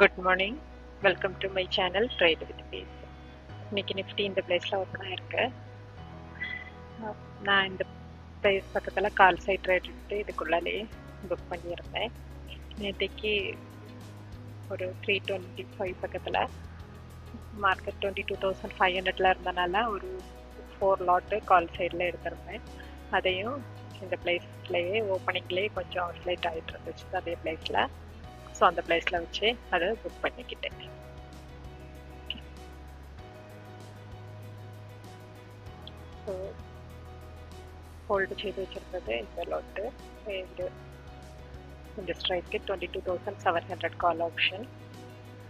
Good morning. Welcome to my channel Trade with Peace. இன்னைக்கு Nifty இந்த பிளேஸ்ல open ஆயிருக்கு. நான் இந்த பிளேஸ் பக்கத்துல கால் சைட் ட்ரேட் எடுத்து இதுக்குள்ளாலே புக் பண்ணியிருந்தேன். நேற்றுக்கு ஒரு 325 பக்கத்துல மார்க்கெட் 22,500ல இருந்தனால ஒரு 4 லாட்டு கால் சைடில் எடுத்திருந்தேன். அதையும் இந்த பிளேஸ்லேயே ஓப்பனிங்லேயே கொஞ்சம் ஆஸ்லேட் ஆகிட்டு இருந்துச்சு அதே பிளேஸில். ஸோ அந்த பிளேஸில் வச்சு அதை புக் பண்ணிக்கிட்டேன். ஸோ ஹோல்டு செய்து வச்சுருந்தது இந்த லோட்டு இந்த ஸ்ட்ரைக்கு 22,700 கால் ஆப்ஷன்.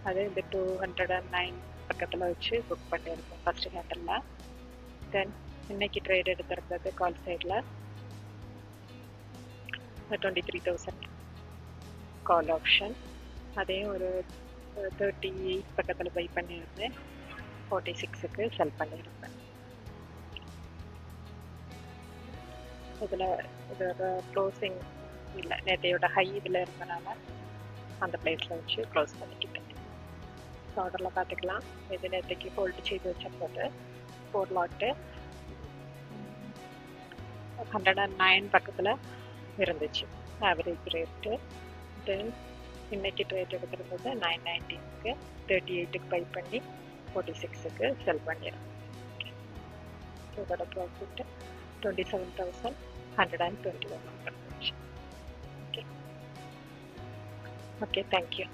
அது இந்த 209 பக்கத்தில் வச்சு புக் பண்ணியிருக்கோம் ஃபஸ்ட்டு ஹேண்டலில். தென் இன்னைக்கு ட்ரேட் எடுத்திருந்தது கால் சைடில் 23,000 கால் ஆப்ஷன். அதையும் ஒரு 38 பக்கத்தில் பை பண்ணியிருந்தேன். 46க்கு செல் பண்ணியிருந்தேன். இதில் இதோட க்ளோசிங் இல்லை, நேற்றையோட ஹை இதில் இருந்தனால அந்த பிளேஸில் வச்சு க்ளோஸ் பண்ணிக்கிட்டேன். ஸோ ஆர்டரில் பார்த்துக்கலாம். இது நேற்றைக்கு ஹோல்டு செய்து வச்சிருந்தது 4 லாட்டு 109 பக்கத்தில் இருந்துச்சு ஆவரேஜ் ரேட்டு. தென் இன்னைக்கு ட்ரேட் எடுத்திருந்தது 919க்கு 38க்கு பை பண்ணி 46க்கு செல் பண்ணிடுறேன். இதோட ப்ராஃபிட் 27,121. Okay, thank you.